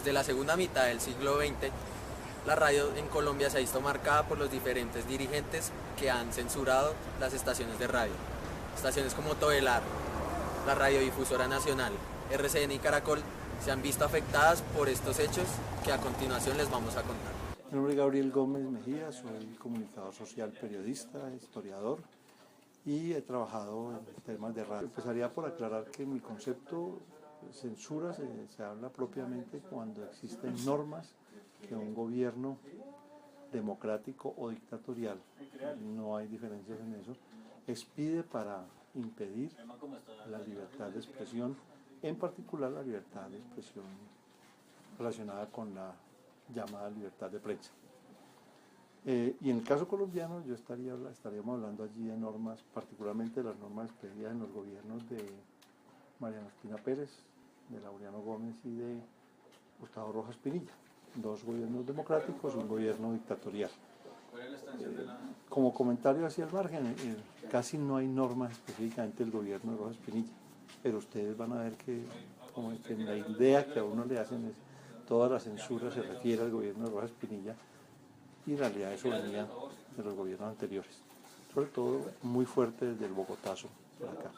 Desde la segunda mitad del siglo XX, la radio en Colombia se ha visto marcada por los diferentes dirigentes que han censurado las estaciones de radio. Estaciones como Todelar, la Radiodifusora Nacional, RCN y Caracol se han visto afectadas por estos hechos que a continuación les vamos a contar. Mi nombre es Gabriel Gómez Mejía, soy comunicador social, periodista, historiador y he trabajado en temas de radio. Empezaría por aclarar que mi concepto de censura se habla propiamente cuando existen normas que un gobierno democrático o dictatorial, no hay diferencias en eso, expide para impedir la libertad de expresión, en particular la libertad de expresión relacionada con la llamada libertad de prensa. Y en el caso colombiano estaríamos hablando allí de normas, particularmente de las normas expedidas en los gobiernos de Mariana Ospina Pérez, de Laureano Gómez y de Gustavo Rojas Pinilla, dos gobiernos democráticos y un gobierno dictatorial. Como comentario hacia el margen, casi no hay normas específicamente del gobierno de Rojas Pinilla, pero ustedes van a ver que, como que la idea que a uno le hacen es toda la censura se refiere al gobierno de Rojas Pinilla y en realidad eso venía de los gobiernos anteriores, sobre todo muy fuerte desde el Bogotazo para acá.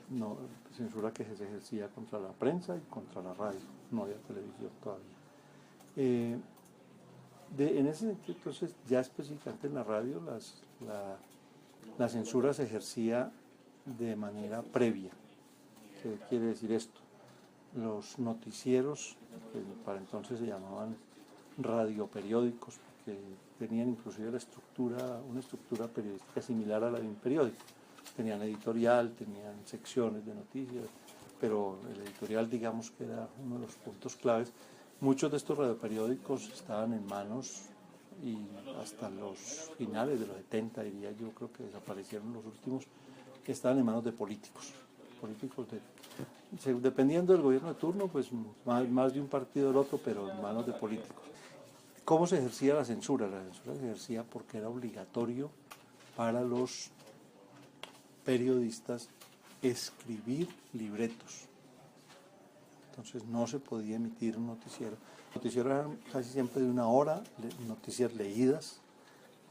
No, censura que se ejercía contra la prensa y contra la radio, no había televisión todavía. En ese sentido, entonces, ya específicamente en la radio, la censura se ejercía de manera previa. ¿Qué quiere decir esto? Los noticieros, que para entonces se llamaban radioperiódicos, que tenían inclusive una estructura periodística similar a la de un periódico. Tenían editorial, tenían secciones de noticias, pero el editorial, digamos, que era uno de los puntos claves. Muchos de estos radioperiódicos estaban en manos, y hasta los finales de los 70, diría yo, creo que desaparecieron los últimos, que estaban en manos de políticos dependiendo del gobierno de turno, pues más de un partido del otro, pero en manos de políticos. ¿Cómo se ejercía la censura? La censura se ejercía porque era obligatorio para los periodistas escribir libretos. Entonces no se podía emitir un noticiero. Los noticieros eran casi siempre de una hora, noticias leídas,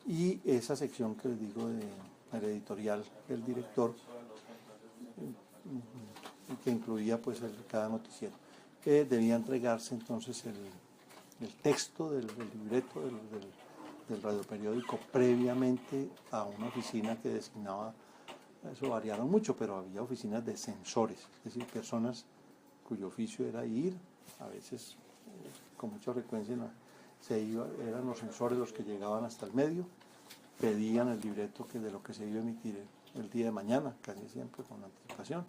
y esa sección que les digo del editorial del director, que incluía pues cada noticiero, que debía entregarse entonces el texto del libreto del radioperiódico previamente a una oficina que designaba. Eso variaron mucho, pero había oficinas de censores, es decir, personas cuyo oficio era ir, a veces con mucha frecuencia eran los censores los que llegaban hasta el medio, pedían el libreto de lo que se iba a emitir el día de mañana, casi siempre con anticipación,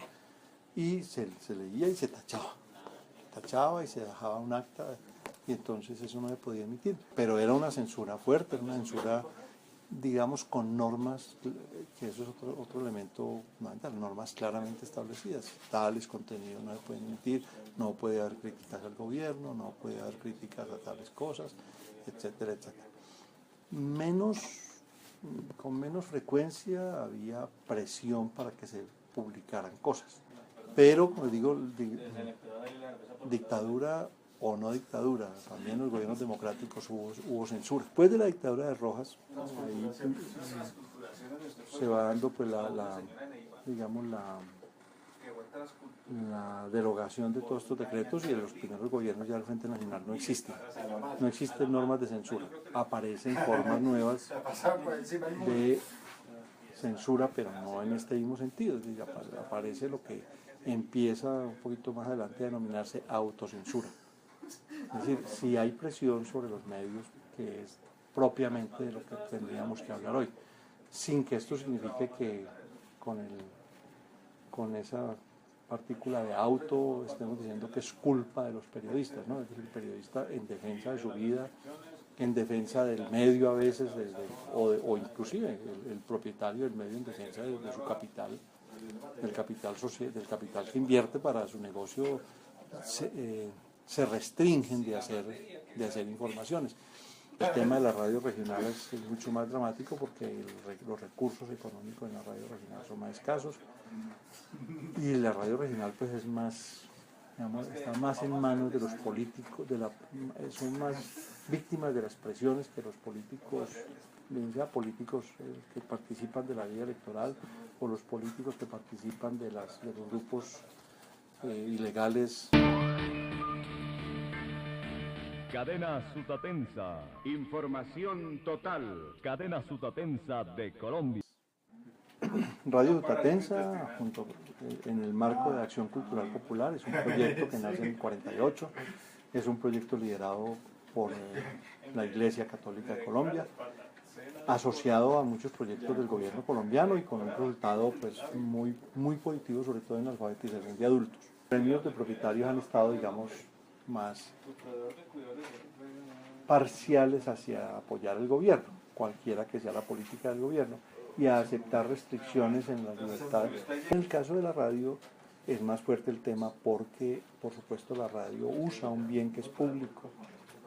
y se leía y se tachaba y se dejaba un acta, y entonces eso no se podía emitir. Pero era una censura fuerte, era una censura, digamos, con normas, que eso es otro elemento fundamental, normas claramente establecidas. Tales contenidos no se pueden emitir, no puede haber críticas al gobierno, no puede haber críticas a tales cosas, etcétera, etcétera. Con menos frecuencia había presión para que se publicaran cosas. Pero, como digo, dictadura o no dictadura, también en los gobiernos democráticos hubo censura. Después de la dictadura de Rojas, ahí se va dando pues la derogación de todos estos decretos, y en los primeros gobiernos ya del Frente Nacional no existen normas de censura. Aparecen formas nuevas de censura, pero no en este mismo sentido. Es decir, aparece lo que empieza un poquito más adelante a denominarse autocensura. Es decir, si hay presión sobre los medios, que es propiamente de lo que tendríamos que hablar hoy, sin que esto signifique que con esa partícula de auto estemos diciendo que es culpa de los periodistas, ¿no? Es decir, el periodista en defensa de su vida, en defensa del medio a veces, o inclusive el propietario del medio en defensa de su capital, del capital que invierte para su negocio, se restringen de hacer informaciones. El tema de la radio regional es mucho más dramático porque los recursos económicos en la radio regional son más escasos, y la radio regional pues es más digamos, está más en manos de los políticos, son más víctimas de las presiones que los políticos, bien sea políticos que participan de la vida electoral o los políticos que participan de los grupos ilegales. Cadena Sutatensa. Información total. Cadena Sutatensa de Colombia. Radio Sutatensa, en el marco de Acción Cultural Popular, es un proyecto que nace en el 48, es un proyecto liderado por la Iglesia Católica de Colombia, asociado a muchos proyectos del gobierno colombiano y con un resultado pues, muy positivo, sobre todo en la alfabetización de adultos. Los premios de propietarios han estado, digamos, más parciales hacia apoyar el gobierno, cualquiera que sea la política del gobierno, y a aceptar restricciones en las libertades. En el caso de la radio es más fuerte el tema porque, por supuesto, la radio usa un bien que es público,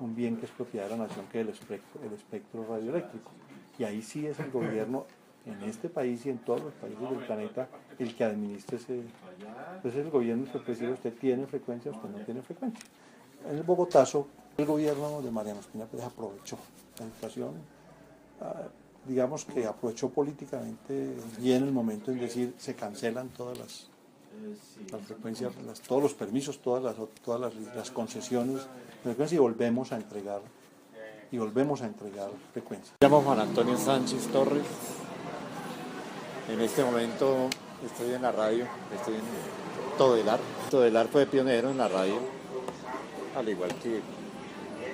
un bien que es propiedad de la nación, que es el espectro radioeléctrico. Y ahí sí es el gobierno, en este país y en todos los países del planeta, el que administra ese. Entonces el gobierno puede decir, usted tiene frecuencia, usted no tiene frecuencia. En el Bogotazo, el gobierno de Mariano Ospina pues aprovechó la situación, digamos que aprovechó políticamente bien el momento en decir se cancelan todas las frecuencias, todos los permisos, todas las concesiones de frecuencia y volvemos a entregar frecuencias. Me llamo Juan Antonio Sánchez Torres. En este momento estoy en la radio, estoy en Todelar. Todelar fue pionero en la radio, al igual que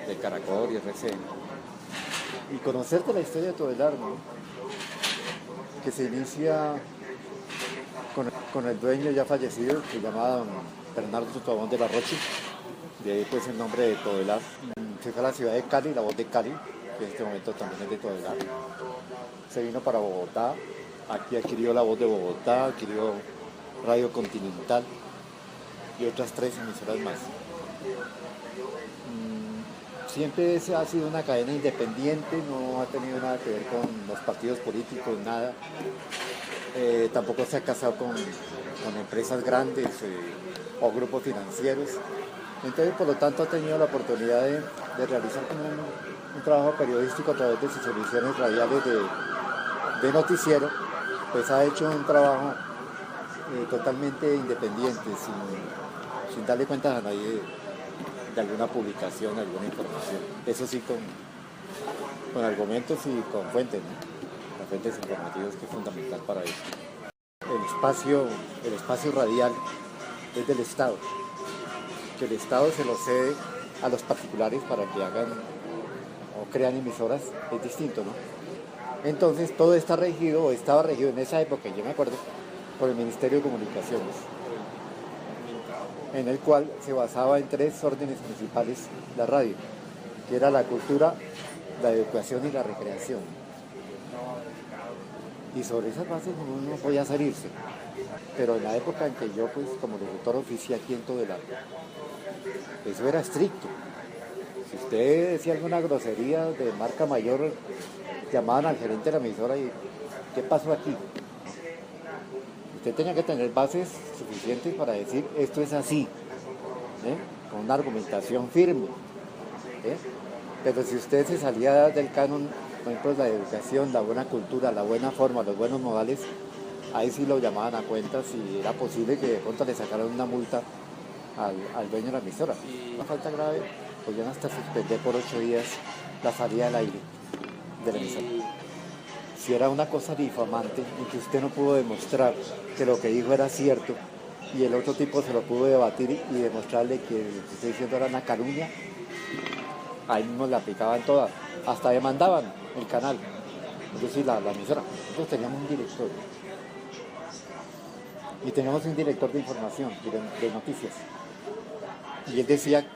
de Caracol y RCN. Y conocerte la historia de Todelar, ¿no? Que se inicia con el dueño ya fallecido, que se llamaba don Bernardo Tobón de la Roche, de ahí pues el nombre de Todelar. Se fue a la ciudad de Cali, La Voz de Cali, que en este momento también es de Todelar. Se vino para Bogotá, aquí adquirió La Voz de Bogotá, adquirió Radio Continental y otras 3 emisoras más. Siempre ha sido una cadena independiente, no ha tenido nada que ver con los partidos políticos, nada. Tampoco se ha casado con empresas grandes o grupos financieros. Entonces, por lo tanto, ha tenido la oportunidad de realizar un trabajo periodístico a través de sus emisiones radiales de noticiero. Pues ha hecho un trabajo totalmente independiente, sin darle cuenta a nadie de alguna publicación, alguna información. Eso sí, con argumentos y con fuentes, ¿no? Las fuentes informativas, que es fundamental para eso. El espacio radial es del Estado, que el Estado se lo cede a los particulares para que hagan o crean emisoras, es distinto, ¿no? Entonces todo está regido, o estaba regido en esa época, yo me acuerdo, por el Ministerio de Comunicaciones, en el cual se basaba en 3 órdenes principales la radio, que era la cultura, la educación y la recreación. Y sobre esas bases uno no podía salirse. Pero en la época en que yo, pues, como locutor oficial aquí en Todelar, eso era estricto. Si usted decía alguna grosería de marca mayor, llamaban al gerente de la emisora y ¿qué pasó aquí? Usted tenía que tener bases suficientes para decir esto es así, con una argumentación firme. Pero si usted se salía del canon, por ejemplo, la educación, la buena cultura, la buena forma, los buenos modales, ahí sí lo llamaban a cuentas y era posible que de pronto le sacaran una multa al dueño de la emisora. Una falta grave, podían hasta suspender por 8 días la salida al aire de la emisora. Si era una cosa difamante y que usted no pudo demostrar que lo que dijo era cierto y el otro tipo se lo pudo debatir y demostrarle que lo que estoy diciendo era una calumnia, ahí mismo le aplicaban todas, hasta demandaban el canal, es decir, la emisora. Nosotros teníamos un director y teníamos un director de información, de noticias, y él decía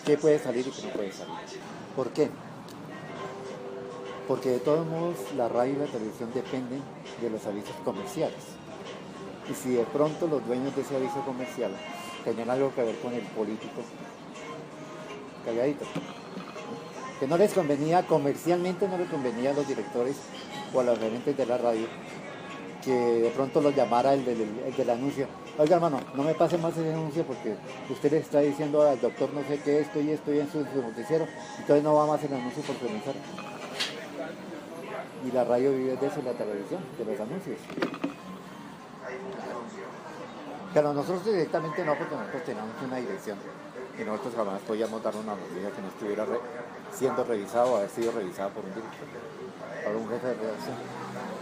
qué puede salir y qué no puede salir. ¿Por qué? Porque de todos modos la radio y la televisión dependen de los avisos comerciales. Y si de pronto los dueños de ese aviso comercial tenían algo que ver con el político, calladito, que no les convenía, comercialmente no les convenía a los directores o a los gerentes de la radio que de pronto lo llamara el del anuncio. Oiga, hermano, no me pase más ese anuncio porque usted le está diciendo al doctor no sé qué, esto y en su noticiero, entonces no va más el anuncio por su emisora. Y la radio vive de eso, la televisión, de los anuncios. Pero nosotros directamente no, porque nosotros tenemos una dirección y nosotros jamás podíamos dar una noticia que no estuviera siendo revisado o haber sido revisado por un director, por un jefe de redacción.